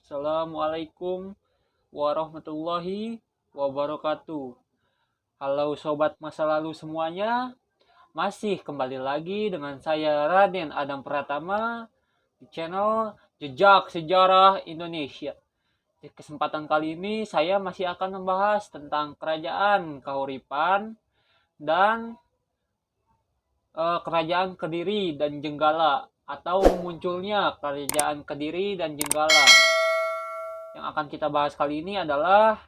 Assalamualaikum warahmatullahi wabarakatuh. Halo sobat masa lalu semuanya, masih kembali lagi dengan saya Raden Adam Pratama di channel Jejak Sejarah Indonesia. Di kesempatan kali ini saya masih akan membahas tentang kerajaan Kahuripan dan kerajaan Kediri dan Jenggala, atau munculnya kerajaan Kediri dan Jenggala. Yang akan kita bahas kali ini adalah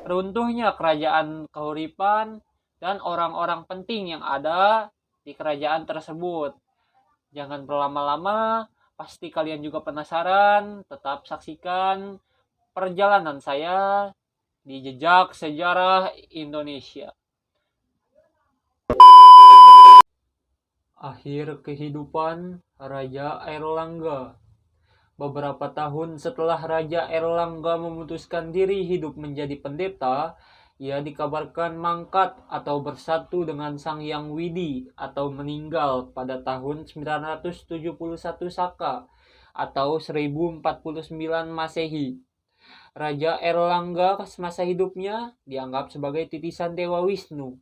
runtuhnya kerajaan Kahuripan dan orang-orang penting yang ada di kerajaan tersebut. Jangan berlama-lama, pasti kalian juga penasaran. Tetap saksikan perjalanan saya di Jejak Sejarah Indonesia. Akhir kehidupan Raja Airlangga. Beberapa tahun setelah Raja Airlangga memutuskan diri hidup menjadi pendeta, ia dikabarkan mangkat atau bersatu dengan Sang Hyang Widi atau meninggal pada tahun 971 Saka atau 1049 Masehi. Raja Airlangga semasa hidupnya dianggap sebagai titisan Dewa Wisnu.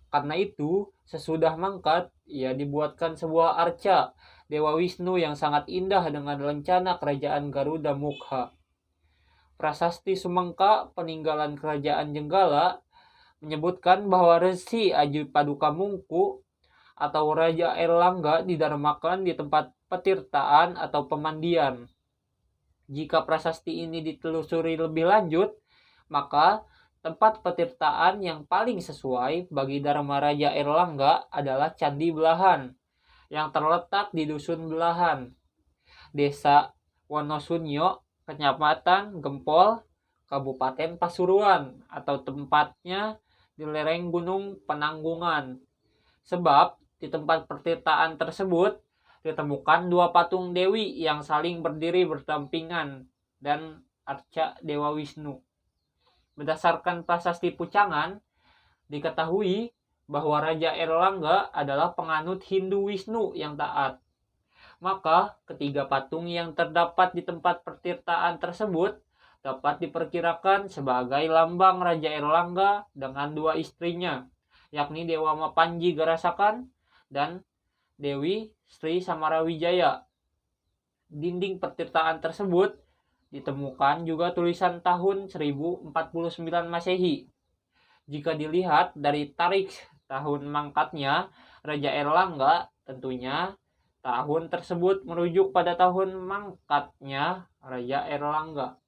Karena itu, sesudah mangkat, ia dibuatkan sebuah arca Dewa Wisnu yang sangat indah dengan rencana kerajaan Garuda Mukha. Prasasti Sumengka, peninggalan kerajaan Jenggala, menyebutkan bahwa Resi Aji Paduka Mungku atau Raja Airlangga didarmakan di tempat petirtaan atau pemandian. Jika prasasti ini ditelusuri lebih lanjut, maka tempat petirtaan yang paling sesuai bagi Dharma Raja Airlangga adalah Candi Belahan, yang terletak di Dusun Belahan, Desa Wonosunyo, Kecamatan Gempol, Kabupaten Pasuruan, atau tempatnya di lereng Gunung Penanggungan. Sebab di tempat petirtaan tersebut ditemukan dua patung dewi yang saling berdiri berdampingan dan arca Dewa Wisnu. Berdasarkan prasasti Pucangan, diketahui bahwa Raja Airlangga adalah penganut Hindu Wisnu yang taat. Maka ketiga patung yang terdapat di tempat pertirtaan tersebut dapat diperkirakan sebagai lambang Raja Airlangga dengan dua istrinya, yakni Dewa Mapanji Garasakan dan Dewi Sri Samarawijaya. Dinding pertirtaan tersebut ditemukan juga tulisan tahun 1049 Masehi. Jika dilihat dari tarik tahun mangkatnya Raja Airlangga, tentunya tahun tersebut merujuk pada tahun mangkatnya Raja Airlangga.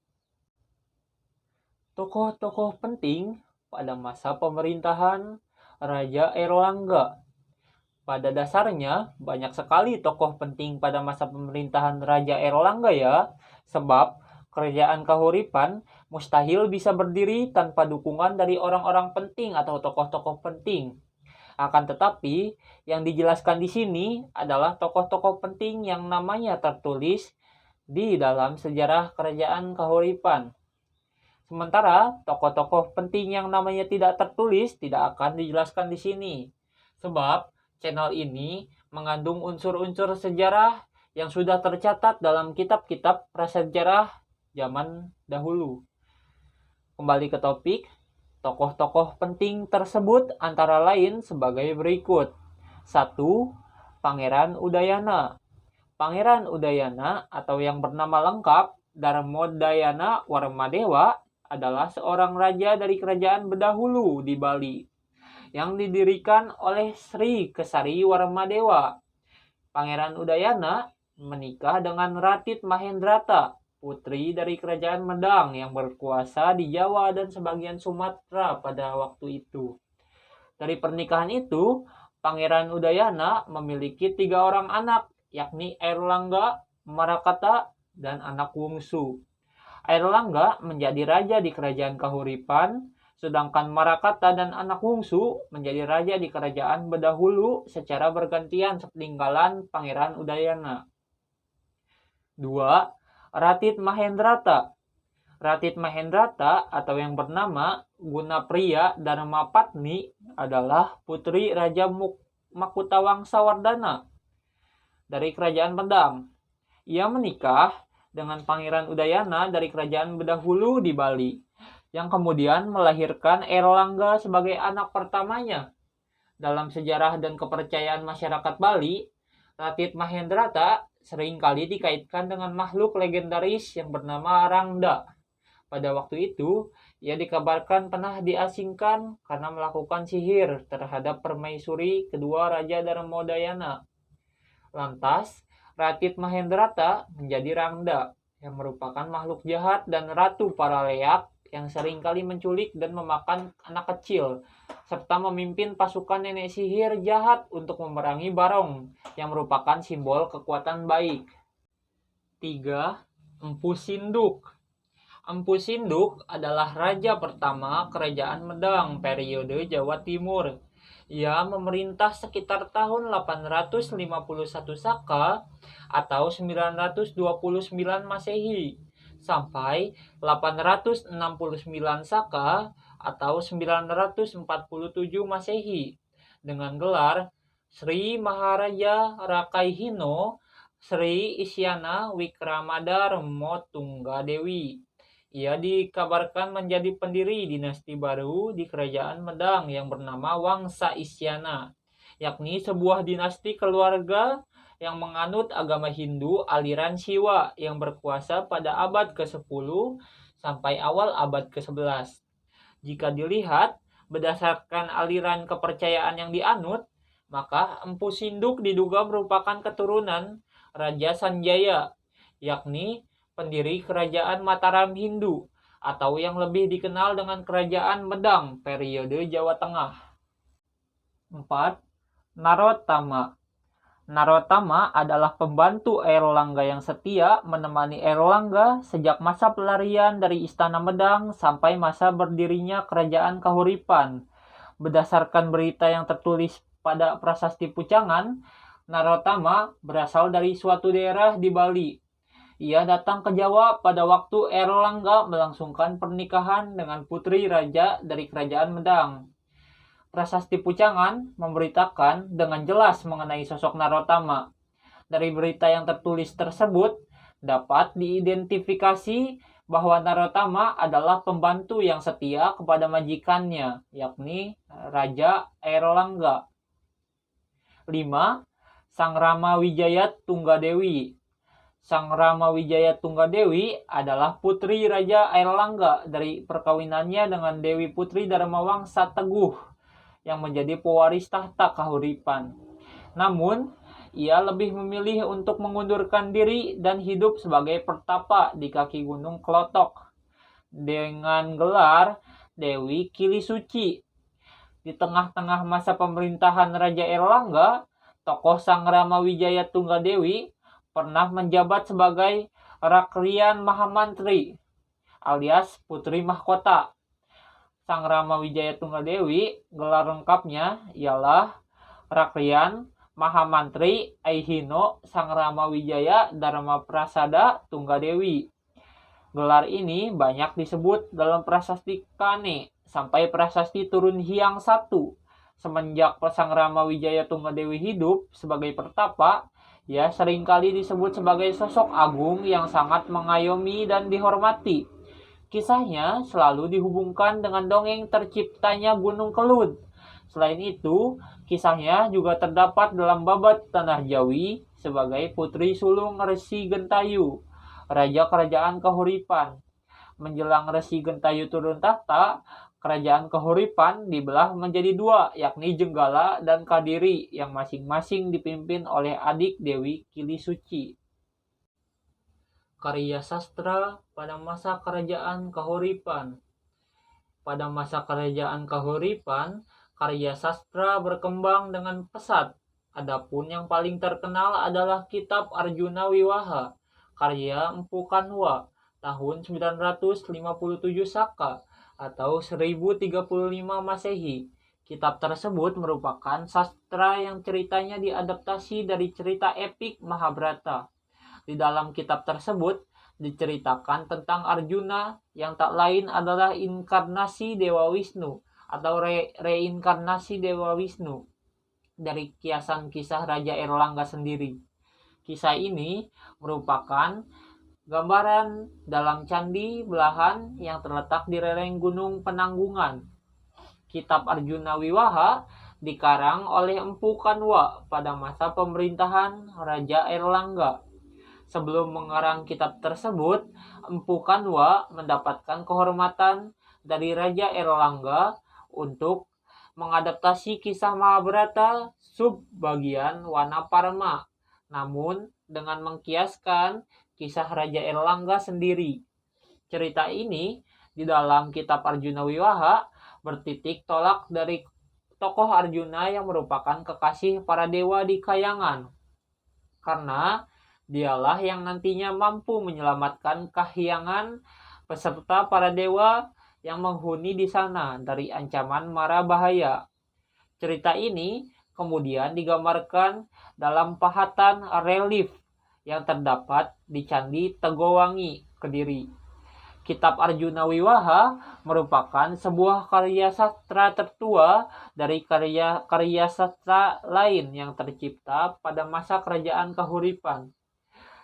Tokoh-tokoh penting pada masa pemerintahan Raja Airlangga. Pada dasarnya, banyak sekali tokoh penting pada masa pemerintahan Raja Airlangga ya, sebab kerajaan Kahuripan mustahil bisa berdiri tanpa dukungan dari orang-orang penting atau tokoh-tokoh penting. Akan tetapi, yang dijelaskan di sini adalah tokoh-tokoh penting yang namanya tertulis di dalam sejarah kerajaan Kahuripan. Sementara tokoh-tokoh penting yang namanya tidak tertulis tidak akan dijelaskan di sini. Sebab channel ini mengandung unsur-unsur sejarah yang sudah tercatat dalam kitab-kitab prasejarah zaman dahulu. Kembali ke topik, tokoh-tokoh penting tersebut antara lain sebagai berikut. 1. Pangeran Udayana. Pangeran Udayana atau yang bernama lengkap Darmodayana Warmadewa adalah seorang raja dari kerajaan Bedahulu di Bali yang didirikan oleh Sri Kesari Warmadewa. Pangeran Udayana menikah dengan Ratit Mahendrata, putri dari kerajaan Medang yang berkuasa di Jawa dan sebagian Sumatera pada waktu itu. Dari pernikahan itu, Pangeran Udayana memiliki 3 orang anak, yakni Airlangga, Marakata, dan anak bungsu. Airlangga menjadi raja di kerajaan Kahuripan, sedangkan Marakata dan anak bungsu menjadi raja di kerajaan Bedahulu secara bergantian sepeninggalan Pangeran Udayana. 2. Ratit Mahendrata. Ratit Mahendrata atau yang bernama Gunapriya Dharmapatni adalah putri Raja Makutawangsa Wardana dari kerajaan Medang. Ia menikah dengan Pangeran Udayana dari kerajaan Bedahulu di Bali, yang kemudian melahirkan Airlangga sebagai anak pertamanya. Dalam sejarah dan kepercayaan masyarakat Bali, Ratit Mahendrata seringkali dikaitkan dengan makhluk legendaris yang bernama Rangda. Pada waktu itu, ia dikabarkan pernah diasingkan karena melakukan sihir terhadap permaisuri kedua Raja Darmodayana. Lantas, Ratit Mahendrata menjadi Rangda, yang merupakan makhluk jahat dan ratu para leak yang seringkali menculik dan memakan anak kecil, serta memimpin pasukan nenek sihir jahat untuk memerangi Barong, yang merupakan simbol kekuatan baik. 3. Empu Sinduk. Empu Sinduk adalah raja pertama Kerajaan Medang periode Jawa Timur. Ia memerintah sekitar tahun 851 Saka atau 929 Masehi sampai 869 Saka atau 947 Masehi dengan gelar Sri Maharaja Rakaihino Sri Isyana Wikramadharma Tunggadewi. Ia dikabarkan menjadi pendiri dinasti baru di Kerajaan Medang yang bernama Wangsa Isyana, yakni sebuah dinasti keluarga yang menganut agama Hindu aliran Siwa yang berkuasa pada abad ke-10 sampai awal abad ke-11. Jika dilihat berdasarkan aliran kepercayaan yang dianut, maka Empu Sinduk diduga merupakan keturunan Raja Sanjaya, yakni pendiri Kerajaan Mataram Hindu, atau yang lebih dikenal dengan Kerajaan Medang periode Jawa Tengah. 4. Narotama. Narotama adalah pembantu Airlangga yang setia menemani Airlangga sejak masa pelarian dari Istana Medang sampai masa berdirinya Kerajaan Kahuripan. Berdasarkan berita yang tertulis pada Prasasti Pucangan, Narotama berasal dari suatu daerah di Bali. Ia datang ke Jawa pada waktu Airlangga melangsungkan pernikahan dengan putri raja dari Kerajaan Medang. Prasasti Pucangan memberitakan dengan jelas mengenai sosok Narotama. Dari berita yang tertulis tersebut, dapat diidentifikasi bahwa Narotama adalah pembantu yang setia kepada majikannya, yakni Raja Airlangga. 5. Sang Rama Wijaya Tunggadewi. Sang Rama Wijaya Tunggadewi adalah putri Raja Airlangga dari perkawinannya dengan Dewi Putri Dharmawangsa Teguh yang menjadi pewaris tahta Kahuripan. Namun, ia lebih memilih untuk mengundurkan diri dan hidup sebagai pertapa di kaki Gunung Klotok dengan gelar Dewi Kili Suci. Di tengah-tengah masa pemerintahan Raja Airlangga, tokoh Sang Rama Wijaya Tunggadewi pernah menjabat sebagai Rakrian Mahamantri alias Putri Mahkota. Sang Rama Wijaya Tunggadewi, gelar lengkapnya ialah Rakrian Mahamantri Aihino Sang Rama Wijaya Dharma Prasada Tunggadewi. Gelar ini banyak disebut dalam prasasti Kane sampai prasasti Turun Hyang 1. Semenjak Sang Rama Wijaya Tunggadewi hidup sebagai pertapa, ia seringkali disebut sebagai sosok agung yang sangat mengayomi dan dihormati. Kisahnya selalu dihubungkan dengan dongeng terciptanya Gunung Kelud. Selain itu, kisahnya juga terdapat dalam babat Tanah Jawi sebagai putri sulung Resi Gentayu, Raja Kerajaan Kahuripan. Menjelang Resi Gentayu turun tahta, Kerajaan Kahuripan dibelah menjadi dua, yakni Jenggala dan Kadiri, yang masing-masing dipimpin oleh adik Dewi Kili Suci. Karya sastra pada masa Kerajaan Kahuripan. Pada masa Kerajaan Kahuripan, karya sastra berkembang dengan pesat. Adapun yang paling terkenal adalah Kitab Arjuna Wiwaha, karya Empu Kanwa, tahun 957 Saka atau 1035 Masehi. Kitab tersebut merupakan sastra yang ceritanya diadaptasi dari cerita epik Mahabharata. Di dalam kitab tersebut diceritakan tentang Arjuna yang tak lain adalah inkarnasi Dewa Wisnu atau reinkarnasi Dewa Wisnu dari kiasan kisah Raja Airlangga sendiri. Kisah ini merupakan Gambaran dalam candi belahan yang terletak di lereng Gunung Penanggungan. Kitab Arjuna Wiwaha dikarang oleh Empu Kanwa pada masa pemerintahan Raja Airlangga. Sebelum mengarang kitab tersebut, Empu Kanwa mendapatkan kehormatan dari Raja Airlangga untuk mengadaptasi kisah Mahabharata subbagian Wanaparma, namun dengan mengkiaskan kisah Raja Airlangga sendiri. Cerita ini di dalam kitab Arjuna Wiwaha bertitik tolak dari tokoh Arjuna yang merupakan kekasih para dewa di Kayangan, karena dialah yang nantinya mampu menyelamatkan Kahyangan beserta para dewa yang menghuni di sana dari ancaman mara bahaya. Cerita ini kemudian digambarkan dalam pahatan relief yang terdapat di Candi Tegowangi, Kediri. Kitab Arjuna Wiwaha merupakan sebuah karya sastra tertua dari karya-karya sastra lain yang tercipta pada masa kerajaan Kahuripan.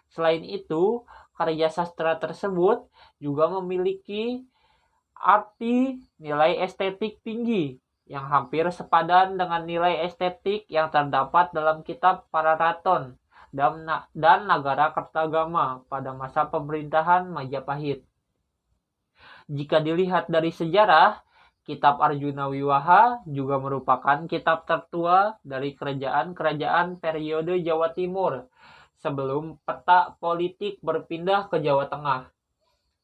Selain itu, karya sastra tersebut juga memiliki arti nilai estetik tinggi yang hampir sepadan dengan nilai estetik yang terdapat dalam kitab Pararaton dan Nagara Kertagama pada masa pemerintahan Majapahit. Jika dilihat dari sejarah, kitab Arjuna Wiwaha juga merupakan kitab tertua dari kerajaan-kerajaan periode Jawa Timur sebelum peta politik berpindah ke Jawa Tengah.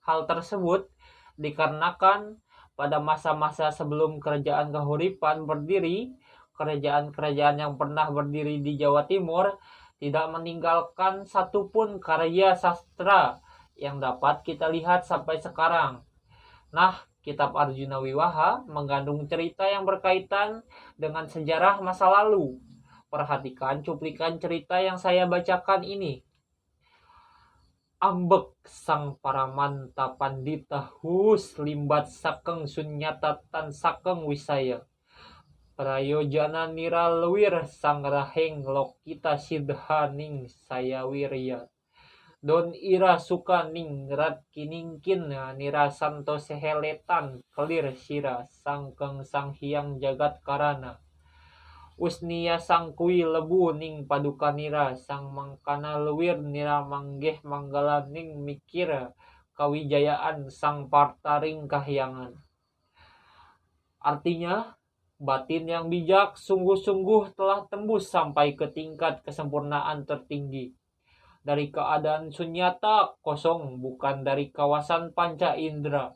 Hal tersebut dikarenakan pada masa-masa sebelum kerajaan Kahuripan berdiri, kerajaan-kerajaan yang pernah berdiri di Jawa Timur tidak meninggalkan satupun karya sastra yang dapat kita lihat sampai sekarang. Nah, kitab Arjuna Wiwaha mengandung cerita yang berkaitan dengan sejarah masa lalu. Perhatikan cuplikan cerita yang saya bacakan ini. Ambek sang paramanta pandita hus limbat sakeng sunyata tan sakeng wisaya. Prayojana niralwir sang raheng lokita sidhaning saya wirya. Don ira suka ningrat kiningkin nira santo seheletan kelir sira sangkeng sang hyang jagat karana. Usnia sang kui lebu ning paduka nira sang mangkana lewir nira manggeh manggala ning mikir kawijayaan sang partaring kahyangan. Artinya, batin yang bijak sungguh-sungguh telah tembus sampai ke tingkat kesempurnaan tertinggi. Dari keadaan sunyata kosong, bukan dari kawasan panca indera.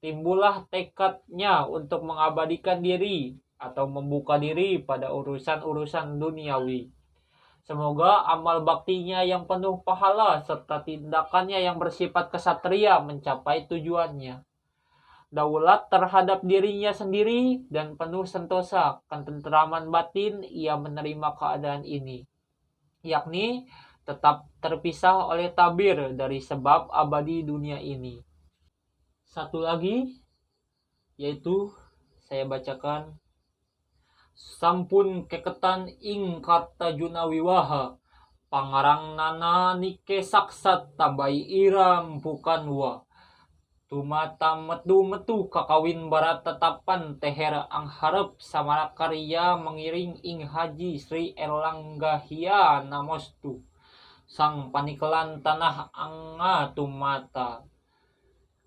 Timbullah tekadnya untuk mengabadikan diri atau membuka diri pada urusan-urusan duniawi. Semoga amal baktinya yang penuh pahala serta tindakannya yang bersifat kesatria mencapai tujuannya. Daulat terhadap dirinya sendiri dan penuh sentosa ketentraman batin ia menerima keadaan ini, yakni tetap terpisah oleh tabir dari sebab abadi dunia ini. Satu lagi, yaitu saya bacakan. Sampun keketan ing Kartajuna Wiwaha, pangarang nana nike saksat tabai iram pukanwa. Tumata metu-metu kakawin barat tetapan teher ang harap samara karya mengiring ing Haji Sri Erlanggahia namostu. Sang panikelan tanah anga tumata.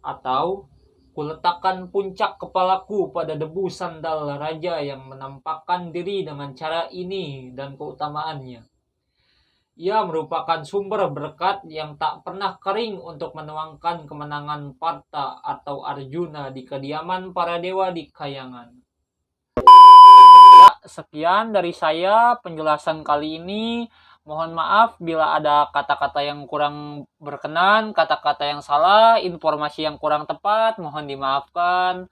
Atau kuletakkan puncak kepalaku pada debu sandal raja yang menampakkan diri dengan cara ini dan keutamaannya. Ia merupakan sumber berkat yang tak pernah kering untuk menuangkan kemenangan Partha atau Arjuna di kediaman para dewa di Kayangan. Ya, sekian dari saya penjelasan kali ini. Mohon maaf bila ada kata-kata yang kurang berkenan, kata-kata yang salah, informasi yang kurang tepat, mohon dimaafkan.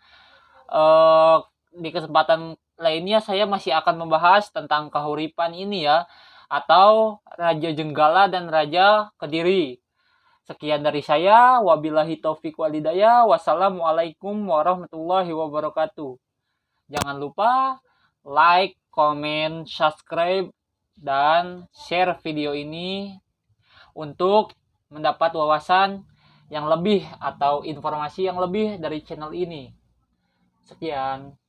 Di kesempatan lainnya saya masih akan membahas tentang Kahuripan ini ya, atau Raja Jenggala dan Raja Kediri. Sekian dari saya, wabillahi taufiq walhidayah, wassalamualaikum warahmatullahi wabarakatuh. Jangan lupa like, comment, subscribe, dan share video ini untuk mendapat wawasan yang lebih atau informasi yang lebih dari channel ini. Sekian.